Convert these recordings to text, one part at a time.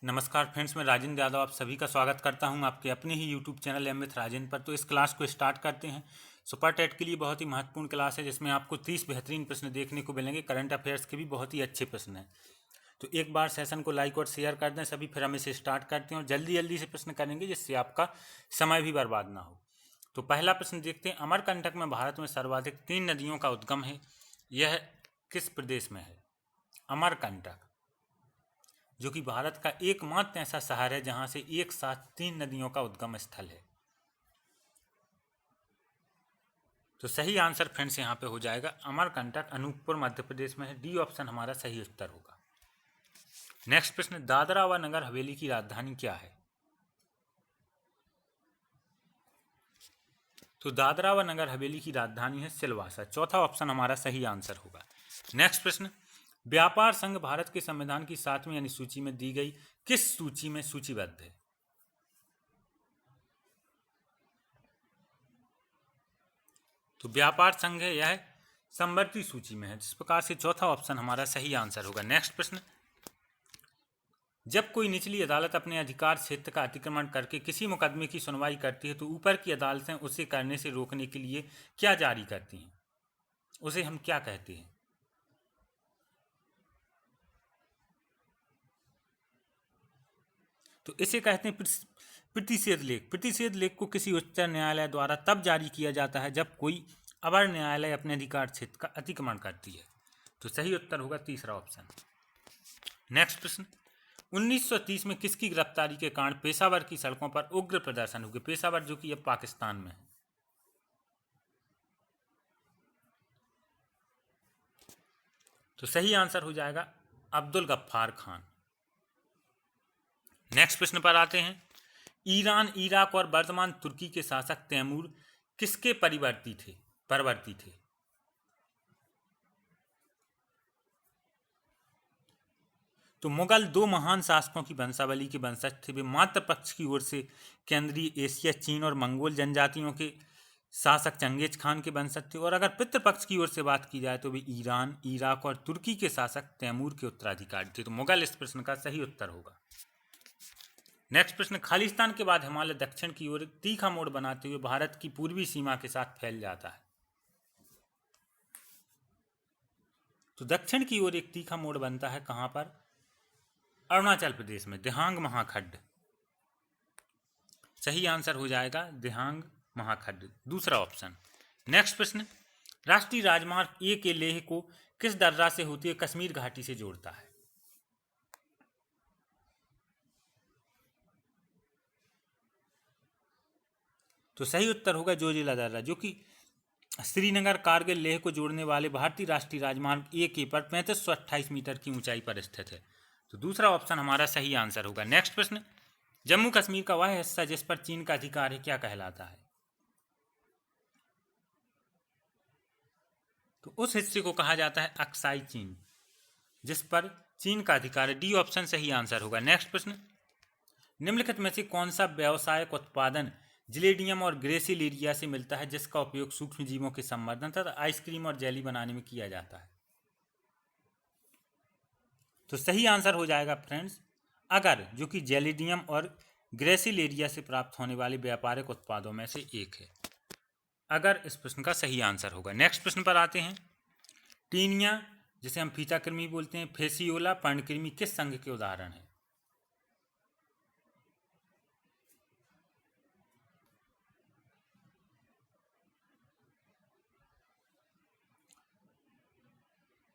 नमस्कार फ्रेंड्स, मैं राजेंद्र यादव आप सभी का स्वागत करता हूं आपके अपने ही YouTube channel M with Rajendra पर। तो इस क्लास को स्टार्ट करते हैं। सुपर टेट के लिए बहुत ही महत्वपूर्ण क्लास है जिसमें आपको 30 बेहतरीन प्रश्न देखने को मिलेंगे। करंट अफेयर्स के भी बहुत ही अच्छे प्रश्न हैं। तो एक बार सेशन को लाइक और शेयर कर दें सभी, फिर हम इसे स्टार्ट करते हैं और जल्दी जल्दी से प्रश्न करेंगे जिससे आपका समय भी बर्बाद ना हो। तो पहला प्रश्न देखते हैं। अमरकंटक में भारत में सर्वाधिक 3 नदियों का उद्गम है, यह किस प्रदेश में है? अमरकंटक, जो कि भारत का एकमात्र ऐसा शहर है जहां से एक साथ 3 नदियों का उद्गम स्थल है। तो सही आंसर फ्रेंड्स यहाँ पे हो जाएगा अमरकंटक, अनूपपुर मध्य प्रदेश में है। डी ऑप्शन हमारा सही उत्तर होगा। नेक्स्ट प्रश्न, दादरा व नगर हवेली की राजधानी क्या है? तो दादरा व नगर हवेली की राजधानी है सिलवासा। चौथा ऑप्शन हमारा सही आंसर होगा। नेक्स्ट प्रश्न, व्यापार संघ भारत के संविधान की 7वीं अनुसूची में दी गई किस सूची में सूचीबद्ध है? तो व्यापार संघ है यह संवर्ती सूची में है, जिस प्रकार से चौथा ऑप्शन हमारा सही आंसर होगा। नेक्स्ट प्रश्न, जब कोई निचली अदालत अपने अधिकार क्षेत्र का अतिक्रमण करके किसी मुकदमे की सुनवाई करती है तो ऊपर की अदालतें उसे करने से रोकने के लिए क्या जारी करती हैं? उसे हम क्या कहते हैं? तो इसे कहते हैं प्रतिषेध लेख। प्रतिषेध लेख को किसी उच्च न्यायालय द्वारा तब जारी किया जाता है जब कोई अवर न्यायालय अपने अधिकार क्षेत्र का अतिक्रमण करती है। तो सही उत्तर होगा तीसरा ऑप्शन। नेक्स्ट प्रश्न, 1930 में किसकी गिरफ्तारी के कारण पेशावर की सड़कों पर उग्र प्रदर्शन हुए? पेशावर जो कि अब पाकिस्तान में है। तो सही आंसर हो जाएगा अब्दुल गफ्फार खान। नेक्स्ट प्रश्न पर आते हैं। ईरान, इराक और वर्तमान तुर्की के शासक तैमूर किसके परवर्ती थे? तो मुगल 2 महान शासकों की वंशावली के वंशज थे। वे मातृ पक्ष की ओर से केंद्रीय एशिया, चीन और मंगोल जनजातियों के शासक चंगेज खान के वंशज थे, और अगर पितृपक्ष की ओर से बात की जाए तो वे ईरान, इराक और तुर्की के शासक तैमूर के उत्तराधिकारी थे। तो मुगल इस प्रश्न का सही उत्तर होगा। नेक्स्ट प्रश्न, खालिस्तान के बाद हिमालय दक्षिण की ओर तीखा मोड़ बनाते हुए भारत की पूर्वी सीमा के साथ फैल जाता है। तो दक्षिण की ओर एक तीखा मोड़ बनता है कहां पर? अरुणाचल प्रदेश में, दिहांग महाखड्ड। सही आंसर हो जाएगा दिहांग महाखड्ड, दूसरा ऑप्शन। नेक्स्ट प्रश्न, राष्ट्रीय राजमार्ग ए के लेह को किस दर्रा से होती है कश्मीर घाटी से जोड़ता है? तो सही उत्तर होगा जोजिला दर्रा, जो कि श्रीनगर, कारगिल, लेह को जोड़ने वाले भारतीय राष्ट्रीय राजमार्ग ए के पर 3528 मीटर की ऊंचाई पर स्थित है। तो दूसरा ऑप्शन हमारा सही आंसर होगा। नेक्स्ट प्रश्न, जम्मू कश्मीर का वह हिस्सा जिस पर चीन का अधिकार है क्या कहलाता है? तो उस हिस्से को कहा जाता है अक्साई चीन, जिस पर चीन का अधिकार है। डी ऑप्शन सही आंसर होगा। नेक्स्ट प्रश्न, निम्नलिखित में से कौन सा व्यावसायिक उत्पादन जिलेडियम और ग्रेसिलेरिया से मिलता है जिसका उपयोग सूक्ष्म जीवों के संवर्धन तथा आइसक्रीम और जेली बनाने में किया जाता है? तो सही आंसर हो जाएगा फ्रेंड्स अगर, जो कि जेलिडियम और ग्रेसिलेरिया से प्राप्त होने वाले व्यापारिक उत्पादों में से एक है। अगर इस प्रश्न का सही आंसर होगा। नेक्स्ट प्रश्न पर आते हैं। टीनिया, जिसे हम फीता कृमि बोलते हैं, फेसियोला, पर्णकृमि किस संघ के उदाहरण है?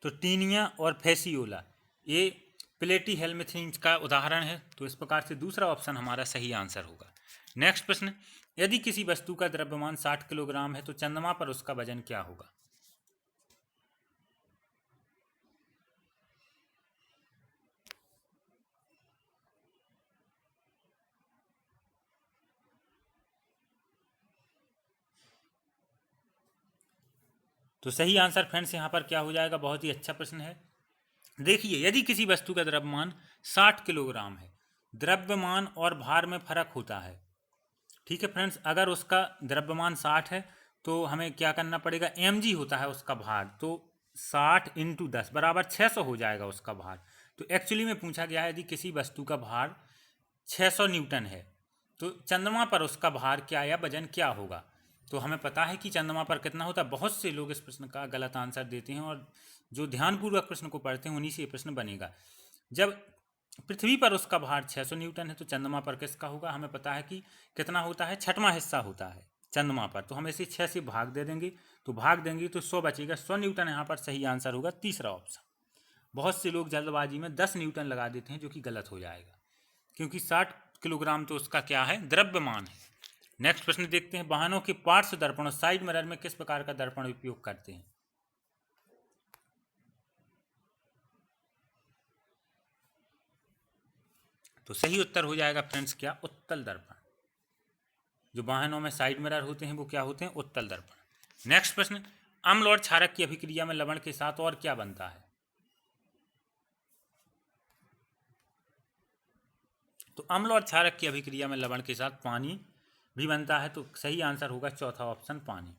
तो टीनिया और फेसियोला ये प्लेटीहेल्मिन्थीन का उदाहरण है। तो इस प्रकार से दूसरा ऑप्शन हमारा सही आंसर होगा। नेक्स्ट प्रश्न, यदि किसी वस्तु का द्रव्यमान 60 किलोग्राम है तो चंद्रमा पर उसका वजन क्या होगा? तो सही आंसर फ्रेंड्स यहाँ पर क्या हो जाएगा? बहुत ही अच्छा प्रश्न है। देखिए, यदि किसी वस्तु का द्रव्यमान 60 किलोग्राम है, द्रव्यमान और भार में फर्क होता है, ठीक है फ्रेंड्स। अगर उसका द्रव्यमान 60 है तो हमें क्या करना पड़ेगा? mg होता है उसका भार, तो 60 × 10 बराबर 600 हो जाएगा उसका भार। तो एक्चुअली में पूछा गया है यदि किसी वस्तु का भार 600 न्यूटन है तो चंद्रमा पर उसका भार क्या या वजन क्या होगा। तो हमें पता है कि चंद्रमा पर कितना होता है। बहुत से लोग इस प्रश्न का गलत आंसर देते हैं और जो ध्यानपूर्वक प्रश्न को पढ़ते हैं उन्हीं से ये प्रश्न बनेगा। जब पृथ्वी पर उसका भार 600 न्यूटन है तो चंद्रमा पर किसका होगा। हमें पता है कि कितना होता है, छठवां हिस्सा होता है चंद्रमा पर। तो हम इसे 6 से भाग दे देंगे, तो भाग देंगे तो 100 बचेगा। 100 न्यूटन यहाँ पर सही आंसर होगा, तीसरा ऑप्शन। बहुत से लोग जल्दबाजी में 10 न्यूटन लगा देते हैं जो कि गलत हो जाएगा, क्योंकि 60 किलोग्राम तो उसका क्या है, द्रव्यमान है। नेक्स्ट प्रश्न देखते हैं, वाहनों के पार्श्व दर्पण और साइड मिरर में किस प्रकार का दर्पण उपयोग करते हैं। तो सही उत्तर हो जाएगा फ्रेंड्स क्या, उत्तल दर्पण। जो वाहनों में साइड मिरर होते हैं वो क्या होते हैं, उत्तल दर्पण। नेक्स्ट प्रश्न, अम्ल और क्षारक की अभिक्रिया में लवण के साथ और क्या बनता है। तो अम्ल और क्षारक की अभिक्रिया में लवण के साथ पानी भी बनता है। तो सही आंसर होगा चौथा ऑप्शन, पानी।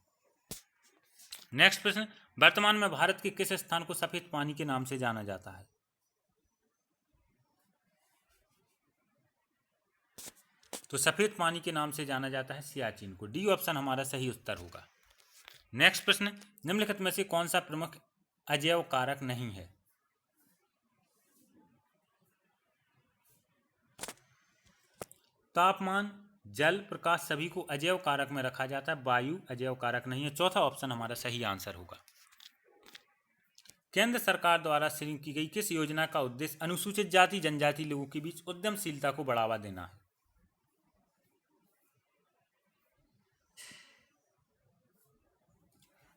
नेक्स्ट प्रश्न, वर्तमान में भारत के किस स्थान को सफेद पानी के नाम से जाना जाता है। तो सफेद पानी के नाम से जाना जाता है सियाचिन को। डी ऑप्शन हमारा सही उत्तर होगा। नेक्स्ट प्रश्न, निम्नलिखित में से कौन सा प्रमुख अजैव कारक नहीं है। तापमान, जल, प्रकाश सभी को अजैव कारक में रखा जाता है, वायु अजैव कारक नहीं है। चौथा ऑप्शन हमारा सही आंसर होगा। केंद्र सरकार द्वारा शुरू की गई किस योजना का उद्देश्य अनुसूचित जाति जनजाति लोगों के बीच उद्यमशीलता को बढ़ावा देना है।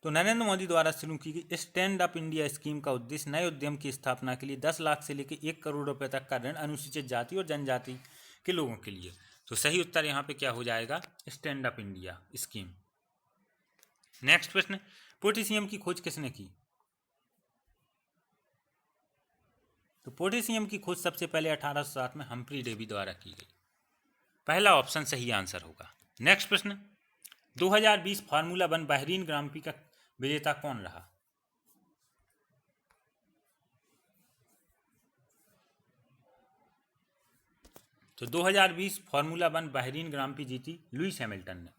तो नरेंद्र मोदी द्वारा शुरू की गई स्टैंड अप इंडिया स्कीम का उद्देश्य नए उद्यम की स्थापना के लिए 10 लाख से लेकर 1 करोड़ रुपए तक का ऋण अनुसूचित जाति और जनजाति के लोगों के लिए। तो सही उत्तर यहाँ पे क्या हो जाएगा, stand up India scheme. Next प्रश्न, पोटेशियम की खोज किसने की। तो पोटेशियम की खोज सबसे पहले 1807 में हम्फ्री डेवी द्वारा की गई। पहला ऑप्शन सही आंसर होगा। नेक्स्ट प्रश्न, 2020 फार्मूला 1 बहरीन ग्रां प्री का विजेता कौन रहा। तो 2020 फार्मूला 1 बहरीन ग्रां प्री जीती लुईस हैमिल्टन ने।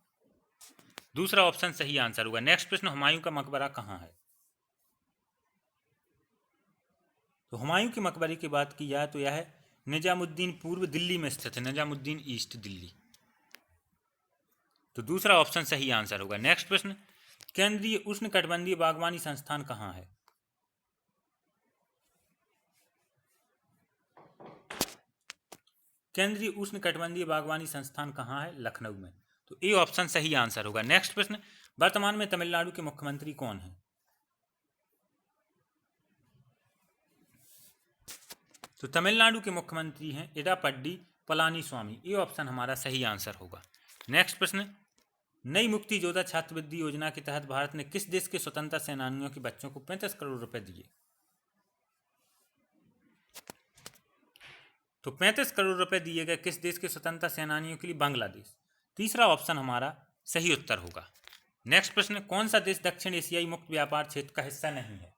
दूसरा ऑप्शन सही आंसर होगा। नेक्स्ट प्रश्न, हुमायूं का मकबरा कहाँ है। तो हुमायूं के मकबरे की बात की जाए तो यह है निजामुद्दीन पूर्व दिल्ली में स्थित है, निजामुद्दीन ईस्ट दिल्ली। तो दूसरा ऑप्शन सही आंसर होगा। नेक्स्ट प्रश्न, केंद्रीय उष्णकटिबंधीय बागवानी संस्थान कहाँ है। केंद्रीय उष्णकटिबंधीय बागवानी संस्थान कहाँ है, लखनऊ में। तो ए ऑप्शन सही आंसर होगा। नेक्स्ट प्रश्न, वर्तमान में तमिलनाडु के मुख्यमंत्री कौन हैं। तो तमिलनाडु के मुख्यमंत्री हैं एडापड्डी पलानीस्वामी। ए ऑप्शन हमारा सही आंसर होगा। नेक्स्ट प्रश्न, नई मुक्ति योद्धा छात्रवृत्ति योजना के तहत भारत ने किस देश के स्वतंत्रता सेनानियों के बच्चों को 35 करोड़ रुपए दिए। तो 35 करोड़ रुपए दिए गए किस देश के स्वतंत्रता सेनानियों के लिए, बांग्लादेश। तीसरा ऑप्शन हमारा सही उत्तर होगा। नेक्स्ट प्रश्न, कौन सा देश दक्षिण एशियाई मुक्त व्यापार क्षेत्र का हिस्सा नहीं है।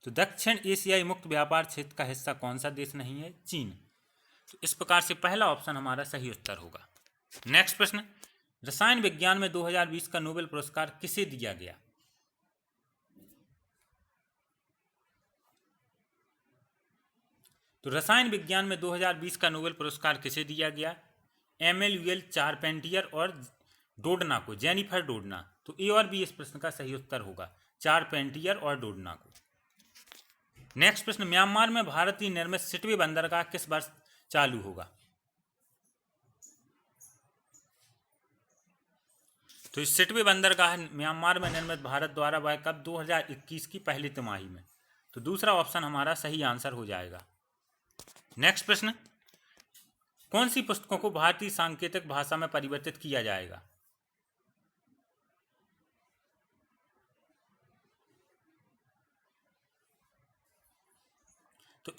तो दक्षिण एशियाई मुक्त व्यापार क्षेत्र का हिस्सा कौन सा देश नहीं है, चीन। तो इस प्रकार से पहला ऑप्शन हमारा सही उत्तर होगा। नेक्स्ट प्रश्न, रसायन विज्ञान में 2020 का नोबेल पुरस्कार किसे दिया गया। तो रसायन विज्ञान में 2020 का नोबेल पुरस्कार किसे दिया गया, एमैनुएल चारपेंटियर और डोडना को, जेनिफर डोडना। तो ए और बी इस प्रश्न का सही उत्तर होगा, चारपेंटियर और डोडना को। नेक्स्ट प्रश्न, म्यांमार में भारतीय निर्मित सिटवे बंदरगाह किस वर्ष चालू होगा। तो इस सिटवे बंदरगाह म्यांमार में निर्मित भारत द्वारा वह कब, 2021 की पहली तिमाही में। तो दूसरा ऑप्शन हमारा सही आंसर हो जाएगा। नेक्स्ट प्रश्न, कौन सी पुस्तकों को भारतीय सांकेतिक भाषा में परिवर्तित किया जाएगा। तो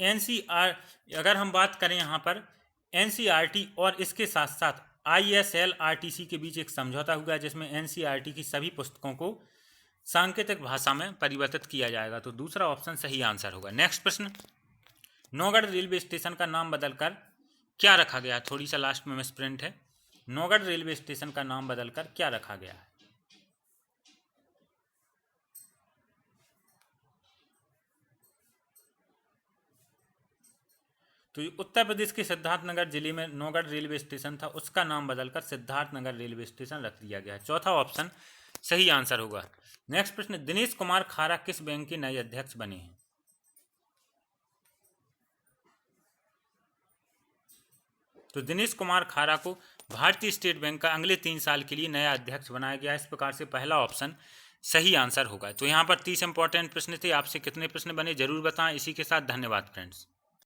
अगर हम बात करें यहाँ पर एनसीईआरटी और इसके साथ साथ आईएसएलआरटीसी के बीच एक समझौता हुआ है जिसमें एनसीईआरटी की सभी पुस्तकों को सांकेतिक भाषा में परिवर्तित किया जाएगा। तो दूसरा ऑप्शन सही आंसर होगा। नेक्स्ट प्रश्न, नौगढ़ रेलवे स्टेशन का नाम बदलकर क्या रखा गया? थोड़ी सा लास्ट में मिसप्रिंट है। नौगढ़ रेलवे स्टेशन का नाम बदलकर क्या रखा गया है? तो उत्तर प्रदेश के सिद्धार्थनगर जिले में नौगढ़ रेलवे स्टेशन था, उसका नाम बदलकर सिद्धार्थनगर रेलवे स्टेशन रख दिया गया है। चौथा ऑप्शन सही आंसर होगा। नेक्स्ट प्रश्न, दिनेश कुमार खारा किस बैंक के नए अध्यक्ष बने हैं? तो दिनेश कुमार खारा को भारतीय स्टेट बैंक का अगले 3 साल के लिए नया अध्यक्ष बनाया गया है। इस प्रकार से पहला ऑप्शन सही आंसर होगा। तो यहाँ पर 30 इंपॉर्टेंट प्रश्न थे। आपसे कितने प्रश्न बने जरूर बताएं। इसी के साथ धन्यवाद फ्रेंड्स।